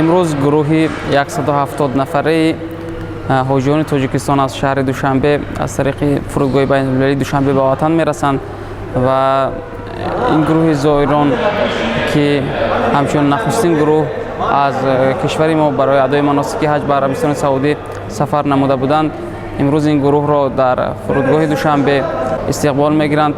امروز گروهی 170 نفره حاجیان تاجیکستان از شهر دوشنبه از طریق فرودگاه بین‌المللی دوشنبه به وطن میرسند و این گروه زائران که همچنین نخستین گروه از کشور ما برای ادای مناسک حج به عربستان سعودی سفر نموده بودند، امروز این گروه را در فرودگاه دوشنبه استقبال میگیرند.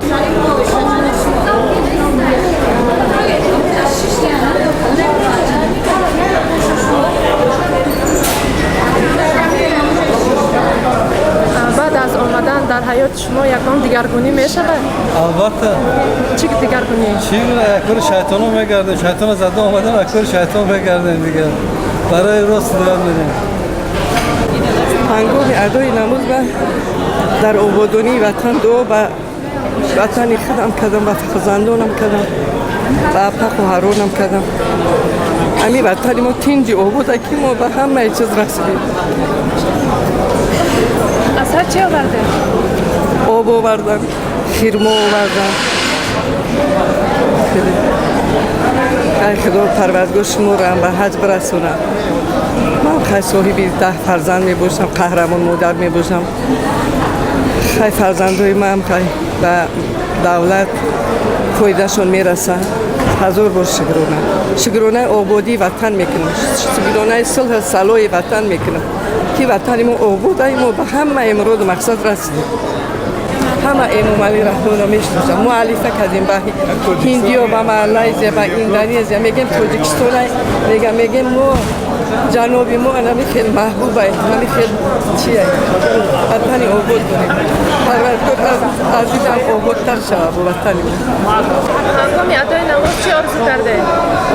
بعد از آمدن در حیات شما یکم دیگرگونی میشود؟ البته. چی دیگرگونی؟ چی اکبر شیطانو میگردیم، شیطان زده آمدن اکبر شیطان میگردیم دیگه. برای راست دیگر میدیم. هنگام ادای نماز در آبادانی وطن دعا به وطن خودم کردم، به فرزندانم کردم، به اپک و هرانم کردم. امی وطن ما تینجی آباده که ما به همه چیز رسیدیم. از هر چی آورده؟ آب آوردم، خیرما آوردم. ای خدا پروردگار شما را هم به حج برسونم. من خیلی صاحبی 10 فرزند می باشم، قهرمان مادر می باشم. خیلی فرزندهای من هم خیلی به دولت فایدهشون می رسه. هزار بار شکرانه آبادی وطن میکنم، شکرانه صلح صلاح وطن میکنم که وطن ما آباده، ما به همه امراد مقصد رسیدیم. همه امام علی رحمه الله میشناسم، مؤلفه کردیم به هندیا، به مالایزیا، به اندونزیا، میگیم تاجیکستان، میگیم ما جنوبی ما همی خیلی محبوبه، همی خیلی چیه وطن آباد کنیم. پروردگار عزیزم آبادتر شود با وطن ما. هنگام ادای نماز چی آرزو کرده؟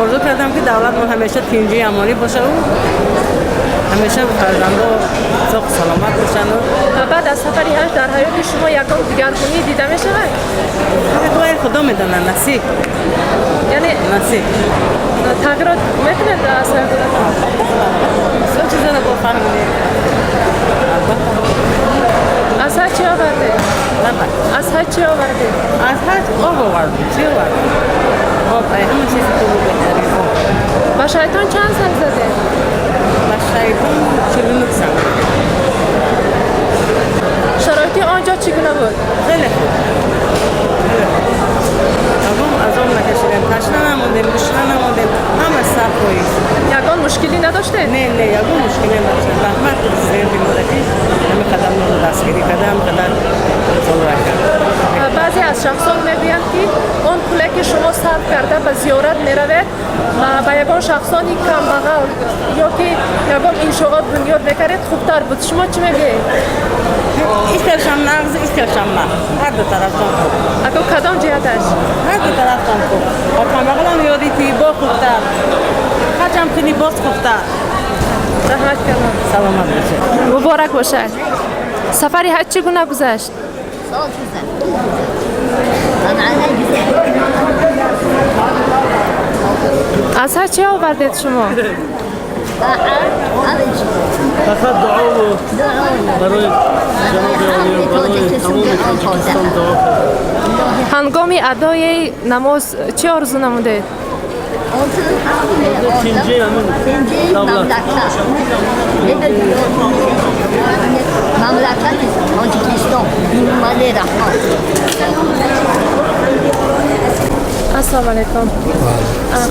آرزو کردم که دولت ما همیشه تینجی امانی باشه و همیشه فرزندا سوق سلامت باشن. بعد از سفری حج در حیات شما یکم دیگرگونی دیده می شود؟ دعای خدا میدونن، نصیب یعنی نصیب تغییرات میکنند از سو چیزا رو بفهمید. از هر چی آورده؟ از هر چی آورده؟ از هر آب آوردیم. چی آوردیم؟ آب همه چیزی که رو بهترین آب. با شیطان چند سال زده؟ با شیطان 49 سال. شرایطی آنجا چگونه بود؟ خیلی خوب. از آن نکشیدیم، تشنه نموندیم، دشنه نموندیم، همه صفایی. یکان مشکلی نداشته؟ نه یکان مشکلی نداشته. رحمت زیر بیماره که همه قدم رو دستگیری کرده، همه قدم صلوه کرد. بعضی از شخصان میگویند که اون پولی که شما صرف کرده به زیارت میروید به یگان شخصانی کم بغل یا که یگان انشاءات بنیاد میکرد خوبتر بود. شما چی میگویید؟ این کلشم نغز، این کلشم نه. هر دو طرفتان خوب. اگه کدام جهتش؟ هر دو طرفتان خوب. کم بغل هم یادی تی با خوبتر. هرچم کنی باز خوبتر. رحمت کنم. سلامت باشه. مبارک باشد. سفری حج چگونه گذشت؟ از هر چی آوردید شما؟ فقط دعا و برای جناب عالی و برای تمام تاجیکستان دعا کرد. هنگام ادای نماز چی آرزو نموده؟ تینجی همون دولت. مملکت تاجیکستان بیمال رحمت. السلام علیکم.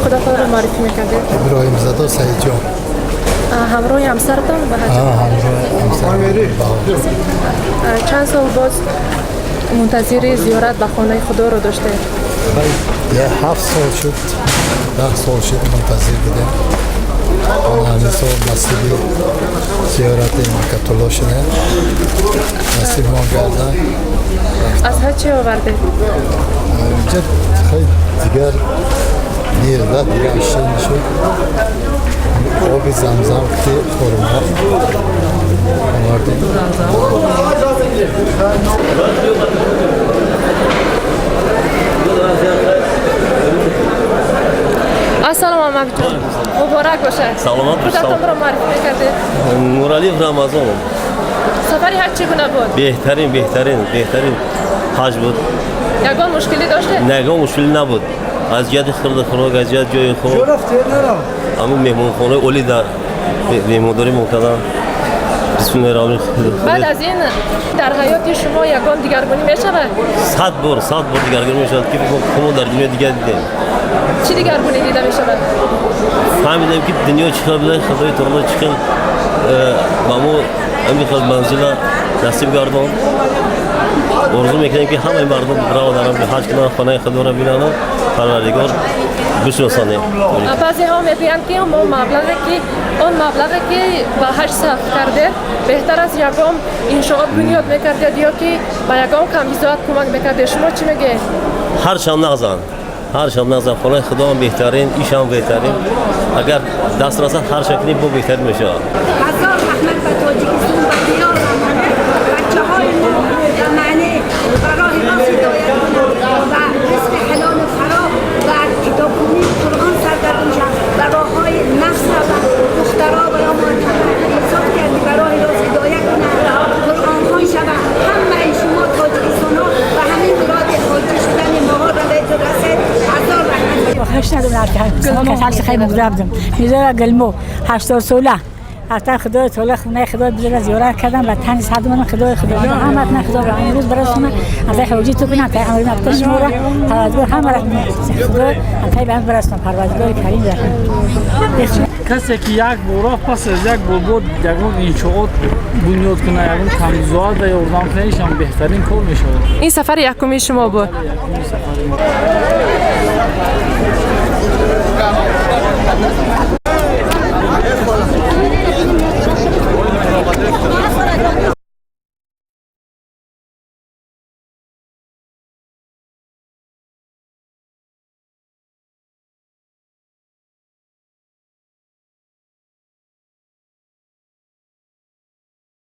خدا خود رو معرفی میکردید؟ ابراهیم زاده سعید جان. همراه همسرتان به حج؟ همراه همسر. چند سال باز منتظر زیارت به خانه خدا رو داشته؟ 7 سال شد، 10 سال شد منتظر بودیم. همین سال نصیب زیارت مکة الله شده، نصیب ما گردن. از هر چی آورده؟ اینجا خیلی دیگر نیرده دیگر اشتر نشد. آب زمزم که خورما آوردیم. السلام علیکم. مبارک باشه. سلامت باشید. خودتان را معرفی میکردید؟ نورالی رمضان. سفری حج چگونه بود؟ بهترین حج بود. یگان مشکلی داشته؟ نه مشکلی نبود. از جد خرد خوراک، از جد جای خواب همین مهمونخانه اولی در مهمونداری مقتدم. بسم الله الرحمن الرحیم. بعد از این در حیات شما یگان دیگرگونی می شود؟ 100 بار دیگرگونی می شود که ما در دنیا دیگر دیدیم. چی دیگرگونی دیده می شود؟ فهمیدیم که دنیا چقدر بوده، خدای تعالی چقدر با ما همین خود منزل نصیب گردان. آرزو میکنیم که همه مردم برادران به حج کنند، خانه خدا را ببینند، پروردگار بشناسند. بعضی ها میگویند که اون مبلغی که با حج صرف کرده بهتر از یگان انشاءات بنیاد میکرده یا که با یگان کمیزات کمک میکرده. شما چی میگه؟ هر شام نغزن خانه خدا هم بهترین، ایش هم بهترین. اگر دست رسد هر شکلی با بهتر میشه. هزار رحمت به تاجیکستان و دیار رحمت بچه های ما معنی برای راست هدایت کنند و رزق حلال خراب و کتابخونی قرآن سرگردون شد و راه های نفس و دخترها و یا مانتان کردی برای راست هدایت کنند قرآن خان شود. همه شما تاجیکستان ها و همین مراد حاجی شدن ماها را بهتون رسید. هزار رحمت. خشت ندارم که هرچی خیلی مقدم میذاره گلمو 80 ساله حتی خدای تعالی خونه خدای بزرگ زیارت کردم و تن صد من خدای رحمت نه خدا را امروز برسونه از حاجی تو کنه تا امروز نفتش مورا پروردگار همه را خدا تا به برسونه پروردگار کریم رحم. کسی که یک بار پس از یک بار یگان انشاءات بنیاد کنه، یگان کمیزات و یاردان کنه، ایشان بهترین کار میشه. این سفر یکمی شما بود؟ این سفر